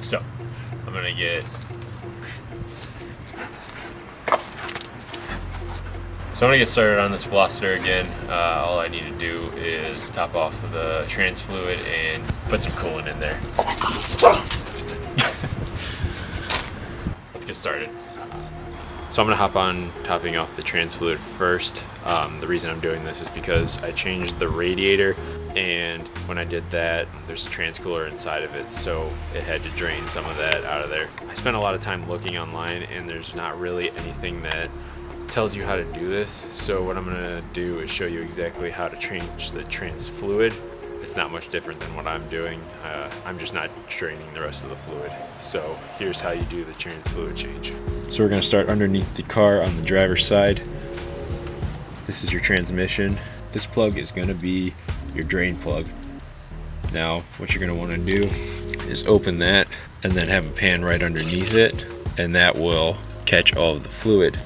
So I'm gonna get started on this Veloster again. All I need to do is top off of the trans fluid and put some coolant in there. Let's get started. So I'm gonna hop on topping off the trans fluid first. The reason I'm doing this is because I changed the radiator, and when I did that, there's a trans cooler inside of it, so it had to drain some of that out of there. I spent a lot of time looking online, and there's not really anything that tells you how to do this. So what I'm gonna do is show you exactly how to change the trans fluid. It's not much different than what I'm doing. I'm just not draining the rest of the fluid. So here's how you do the trans fluid change. So we're gonna start underneath the car on the driver's side. This is your transmission. This plug is gonna be your drain plug. Now, what you're gonna wanna do is open that and then have a pan right underneath it, and that will catch all of the fluid.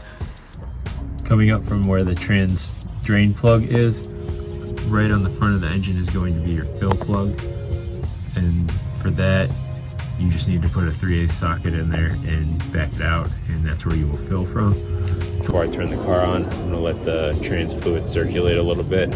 Coming up from where the trans drain plug is, right on the front of the engine is going to be your fill plug. And for that, you just need to put a 3/8 socket in there and back it out, and that's where you will fill from. Before I turn the car on, I'm gonna let the trans fluid circulate a little bit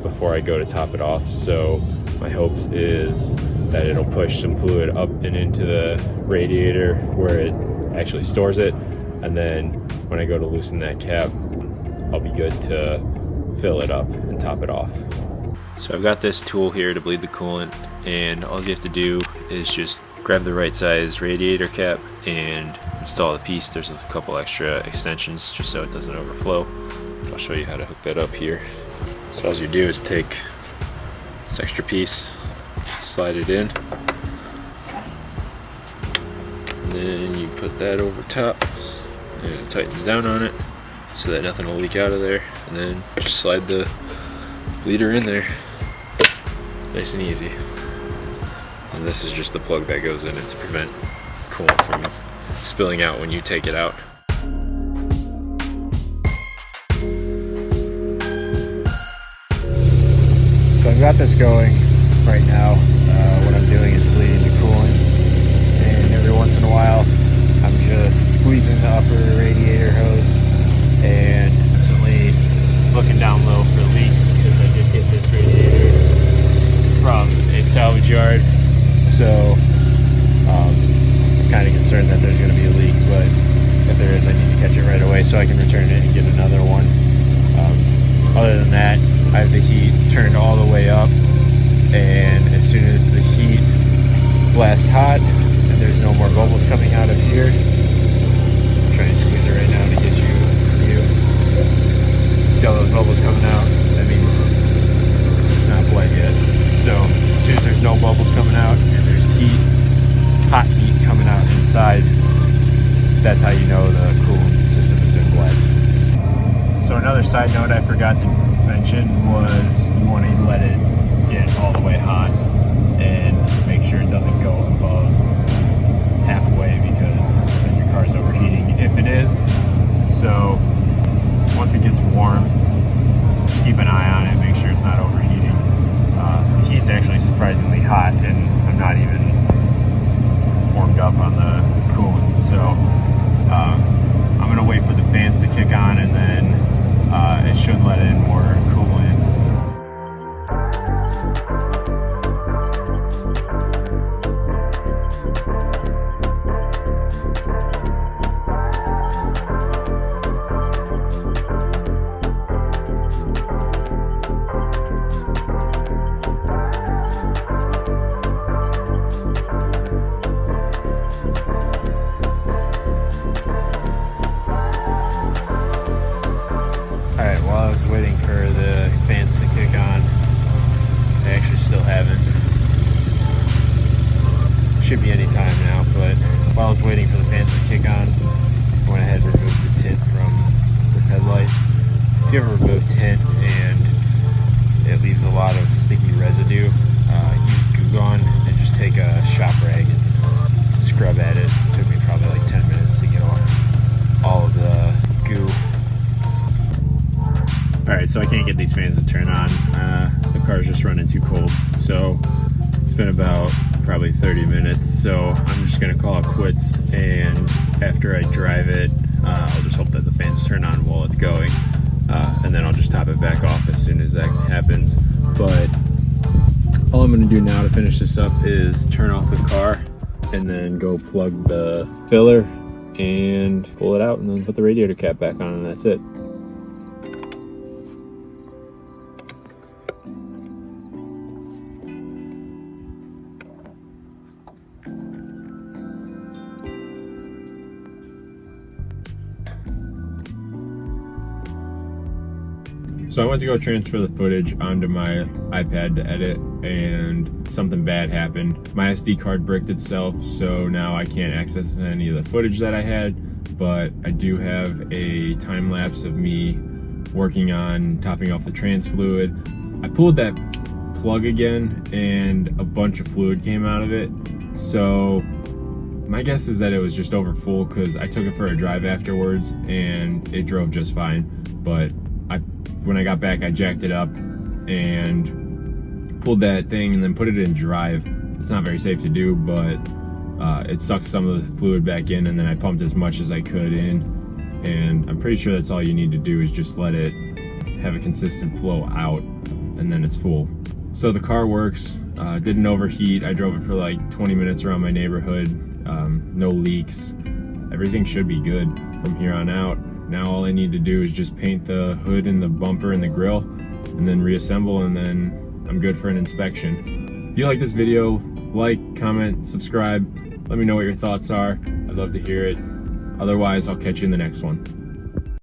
before I go to top it off. So my hopes is that it'll push some fluid up and into the radiator where it actually stores it. And then when I go to loosen that cap, I'll be good to fill it up and top it off. So I've got this tool here to bleed the coolant, and all you have to do is just grab the right size radiator cap and install the piece. There's a couple extra extensions just so it doesn't overflow. I'll show you how to hook that up here. So all you do is take this extra piece, slide it in, and then you put that over top, and it tightens down on it so that nothing will leak out of there, and then just slide the bleeder in there, nice and easy. And this is just the plug that goes in it to prevent coolant from spilling out when you take it out. So I've got this going right now. What I'm doing is bleeding the coolant, and every once in a while I'm just squeezing the upper radiator hose and constantly looking down low for leaks, because I did get this radiator from a salvage yard. So I'm kind of concerned that there's going to be a leak, but if there is, I need to catch it right away so I can return it and get another one. Other than that, I have the heat turned all the way up, and as soon as the heat blasts hot and there's no more bubbles coming out of here, I'm trying to squeeze it right now to get you a view. See all those bubbles coming out? That means it's not bled yet. So as soon as there's no bubbles coming out and there's heat, hot heat coming out inside, that's how you know the coolant system has been bled. So another side note I forgot to mention was you want to let it get all the way hot and make sure it doesn't go above halfway, because then your car's overheating if it is. So once it gets warm, just keep an eye on it, make sure it's not overheating. The heat's actually surprisingly hot, and I'm not even warmed up on the coolant. So I'm gonna wait for the fans to kick on, and then it should let in more coolant. Alright, while I was waiting for the fans to kick on, they actually still haven't. Should be any time now, but while I was waiting for the fans to kick on, I went ahead and removed the tint from this headlight. If you ever remove tint and it leaves a lot of sticky residue, use Goo Gone and just take a shop rag and scrub at it. It took me probably like 10 minutes to get all of the goo. Alright, so I can't get these fans to turn on. The car's just running too cold. So been about probably 30 minutes, so I'm just gonna call it quits, and after I drive it, I'll just hope that the fans turn on while it's going, and then I'll just top it back off as soon as that happens. But all I'm gonna do now to finish this up is turn off the car and then go plug the filler and pull it out and then put the radiator cap back on, and that's it. So I went to go transfer the footage onto my iPad to edit, and something bad happened. My SD card bricked itself, so now I can't access any of the footage that I had, but I do have a time lapse of me working on topping off the trans fluid. I pulled that plug again and a bunch of fluid came out of it. So my guess is that it was just over full, because I took it for a drive afterwards and it drove just fine. But when I got back, I jacked it up and pulled that thing and then put it in drive. It's not very safe to do, but it sucked some of the fluid back in, and then I pumped as much as I could in. And I'm pretty sure that's all you need to do, is just let it have a consistent flow out, and then it's full. So the car works, didn't overheat. I drove it for like 20 minutes around my neighborhood, no leaks. Everything should be good from here on out. Now all I need to do is just paint the hood and the bumper and the grille, and then reassemble, and then I'm good for an inspection. If you like this video, like, comment, subscribe. Let me know what your thoughts are. I'd love to hear it. Otherwise, I'll catch you in the next one.